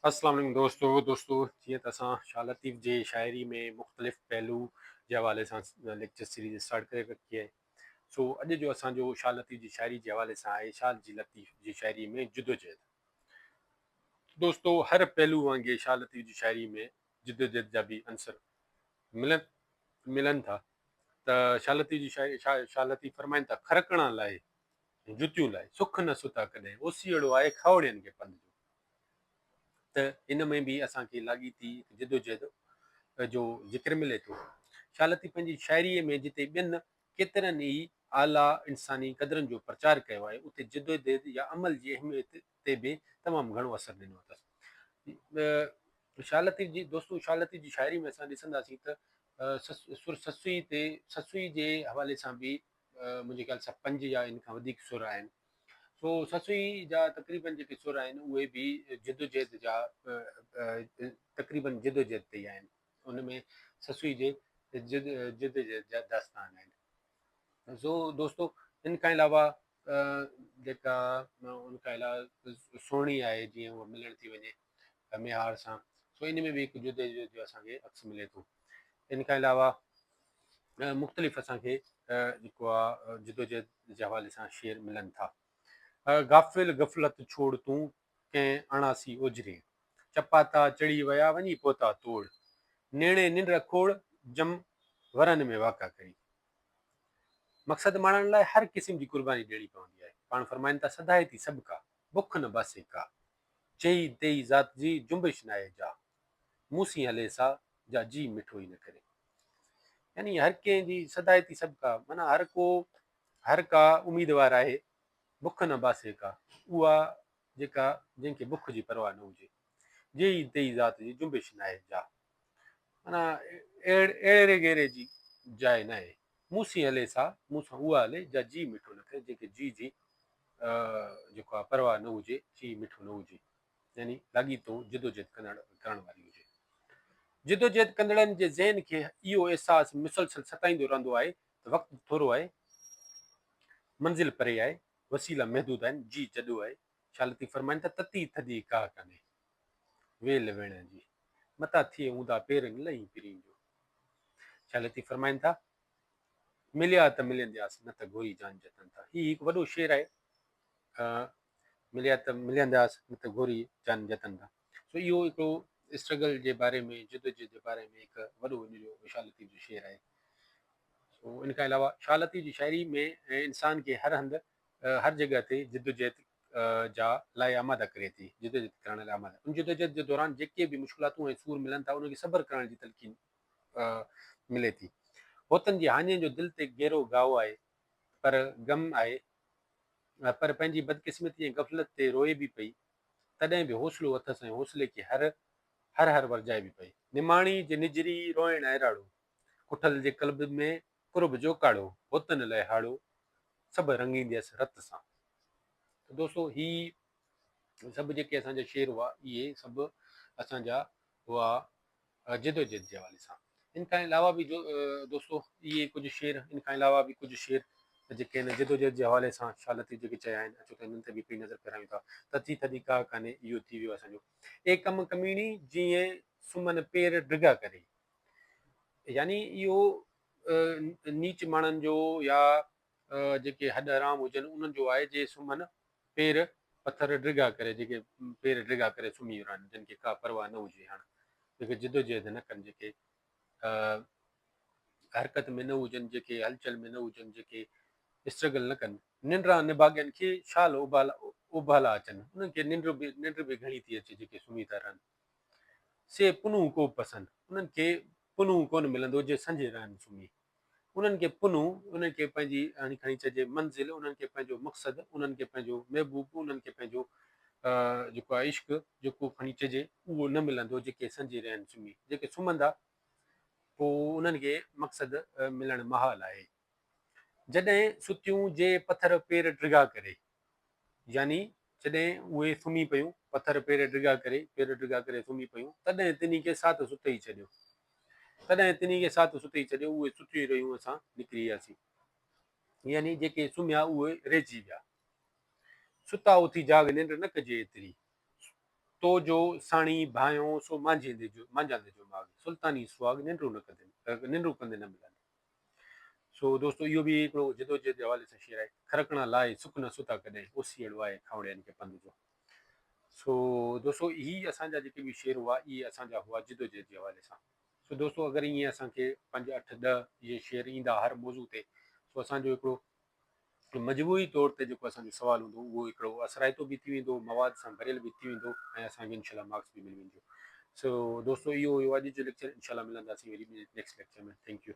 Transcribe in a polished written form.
अस्सलाम वालेकुम दोस्तों जीअं त असां शाह लतीफ़ जे शाइरी में मुख़्तलिफ़ पहलू जे हवाले सां लेक्चर सीरीज़ स्टार्ट करे रखी आहे। सो अॼु जो असांजो शाह लतीफ़ जी शाइरी जे हवाले सां आहे शाह जी लतीफ़ जी शाइरी में जिदोजहद। दोस्तों हर पहलू वांगुरु शाह लतीफ़ जी शाइरी में जिदोजहद जा बि अंसर मिलनि था। त शाह लतीफ़ जी शाइरी शाह लतीफ़ फरमाइनि था, खरकण लाइ जुतियूं लाइ सुख न सुता कॾहिं ओसीअड़ो आहे खावड़ियनि खे पंध जो। त इन में बि असांखे लाॻीती जिदोजहद जो ज़िक्र मिले थो। शाह लतीफ़ पंहिंजी शाइरीअ में जिते ॿियनि केतिरनि ई आला इंसानी क़दरनि जो प्रचार कयो आहे, उते जिदोजहद या अमल जी अहमियत ते बि तमामु घणो असरु ॾिनो अथसि। शाह लतीफ़ जी दोस्तो शाह लतीफ़ जी शाइरी में असां ॾिसंदासीं त ससुई जे हवाले सां बि मुंहिंजे ख़्याल सां 5 या इन खां वधीक सुर आहिनि। सो ससुई जा तक़रीबन जेके सुर आहिनि उहे बि जिदोजहद जा तक़रीबन जिदोजहद ते ई आहिनि। उनमें ससुई जे जिदोजहद जा दास्तान आहिनि। सो दोस्तो इन खां अलावा जेका उन खां अलावा सुहिणी आहे जीअं उहा मिलण थी वञे मेहार सां, सो इन में बि हिकु जिदोजहद जो असांखे अक्स मिले थो। इन खां अलावा मुख़्तलिफ़ असांखे जेको आहे जिदोजहद जे हवाले सां शेर मिलनि था। गाफ़िल गफ़लत छोड़ तूं कंहिं अणासी ओझरे, चपाता चढ़ी विया वञी पहुता तोड़, नेणे निंड खोड़ जम वरनि में वाका कई। मक़सदु माणण लाइ हर क़िस्म जी कुर्बानी ॾियणी पवंदी आहे। पाण फरमाइनि था, सदाए थी सभु का बुख न बासे का, चई तेई ज़ात जी जुंबिश न आहे जा, मूसी हले सा जा जी मिठो ई न करे। यानी हर कंहिंजी सदाए थी सभु का माना हर का उम्मीदवार आहे बुख न बासे का, उहा जेका जंहिंखे बुख जी परवाह न हुजे, जेई तेई ज़ात जी जुंबिश न आहे जा, माना अहिड़े गेरे जी जाइ न आहे। मूंसी हले सा मूंसां उहा हले जा जी मिठो न करे, जंहिंखे जी जेको आहे परवाह न हुजे, जी मिठो न हुजे, यानी लाॻीतो जिदोजहद करण वारी हुजे। जिदोजहद कंदड़नि जे ज़हन खे इहो अहसासु मुसलसल सताईंदो रहंदो आहे त वक़्तु थोरो आहे, मंज़िल परे आहे, वसीला महदूद आहिनि, जी जॾो आहे। शाह लतीफ़ फरमाइनि था, तती थधी का कान्हे वेल वेण जी, मता थिए ऊंधा पेर न लही पिरीं जो। शाह लतीफ़ फरमाइनि था, मिलिया त मिलंदासीं न त घोरी जान जतन था। ही हिकु वॾो शेर आहे। मिलिया त मिलंदासीं न त घोरी जान जतन था। सो इहो हिकिड़ो स्ट्रगल जे बारे में, जिदोजहद जे बारे में हिकु वॾो हिनजो शाह लतीफ़ जो शेर आहे। सो इन खां अलावा शाह लतीफ़ जी शाइरी में इंसान खे हर हंधि हर जॻह ते जिदोजहद जा लाइ आमादा करे थी, जिदोजहद करण लाइ आमादा। उन जिदोजहद जे दौरान जेके बि मुश्किलातूं ऐं सूर मिलनि था, उनखे सबर करण जी तलक़ीन मिले थी। होतन जी हाञे जो दिलि ते गहरो गाहो आहे, पर गम आहे, पर पंहिंजी बदकिस्मती ऐं गफ़लत ते रोए बि पई, तॾहिं बि हौसलो अथसि ऐं हौसले खे हर हर हर वरजाए बि पई। निमाणी जे निजरी रोइण अहिड़ाड़ो, कुठल जे कल्ब में कुर्ब जो काड़ो, होतन लाइ हाड़ो सभु रंगींदसि रत सां। दोस्तो ही सभु जेके असांजा शेर हुआ, इहे सभु असांजा हुआ जिदोजहद जे हवाले सां। इन खां अलावा बि दोस्तो इहे कुझु शेर, इन खां अलावा बि कुझु शेर जेके आहिनि जिदोजहद जे हवाले सां शाह लतीफ़ जेके चया आहिनि, अचो त हिननि ते बि हिकिड़ी नज़र फेरायूं था। तती थधी का कान्हे, इहो थी वियो असांजो। ए कम कमीणी जीअं सुम्हनि पेर ड्रिगा करे, यानी इहो नीच माण्हुनि जो या जेके हॾ हराम हुजनि उन्हनि जो आहे, जे सुम्हनि पेर पथर ड्रिगा करे, जेके पेर ड्रिगा करे सुम्ही रहनि, जिन खे का परवाह न हुजे। हाणे जेके जिदोजहद न कनि, जेके हरकत में न हुजनि, जेके हलचल में न हुजनि, जेके स्ट्रगल न कनि, निंड्रा निभागनि खे शाल उबाला अचनि, उन्हनि खे निंड बि घणी थी अचे, जेके सुम्ही था रहनि। से पुनू को पसंदि, उन्हनि खे पुनू कोन मिलंदो जे संझे रहनि सुम्ही। उन्हनि खे पुनू, उन्हनि खे पंहिंजी हाणे खणी चइजे मंज़िल, उन्हनि खे पंहिंजो मक़सदु, उन्हनि खे पंहिंजो महबूब, उन्हनि खे पंहिंजो जेको आहे इश्क, जेको खणी चइजे उहो न मिलंदो जेके संझे रहनि सुम्ही। जेके सुम्हंदा पोइ उन्हनि खे मक़सदु मिलणु महाल आहे। जॾहिं सुतियूं जे पथर पेर ड्रिगा करे, यानी जॾहिं उहे सुम्ही पियूं, पथर पेर ड्रिगा करे सुम्ही पियूं, तॾहिं तिनी खे साथ सुते ई छॾियो, तॾहिं तिनी खे साथ सुते ई छॾियो, उहे सुती रहियूं, असां निकिरी वियासीं। यानी जेके सुम्हिया उहे रहिजी विया। सुता उथी जाग निंड न कजे एतिरी, तो जो साणी भायो सो मांझंदे जो माग सुल्तानी सुहाग निंड्रू कंदे न मिलंदे। सो दोस्तों इहो बि हिकिड़ो जिदोजहद जे हवाले सां शेयर आहे। खरकणा लाइ सुख न सुता कॾहिं ओसीअड़ो आहे खावड़ियनि खे पंध जो। सो दोस्तों ही असांजा जेके बि शेर हुआ इहे असांजा हुआ जिदोजहद जे हवाले सां। सो दोस्तों अगरि ईअं असांखे 5, 8, 10 इहे शेर ईंदा हर मौज़ू ते, सो असांजो हिकिड़ो मजबूरी तौर ते जेको असांजो सुवालु हूंदो उहो हिकिड़ो असराइतो बि थी वेंदो, मवाद सां भरियल बि थी वेंदो ऐं असांखे इनशाला मार्क्स बि मिली वेंदो। सो दोस्तों इहो हुयो अॼु जो लेक्चर। इनशाला मिलंदासीं वरी नेक्स्ट लेक्चर में। Thank U.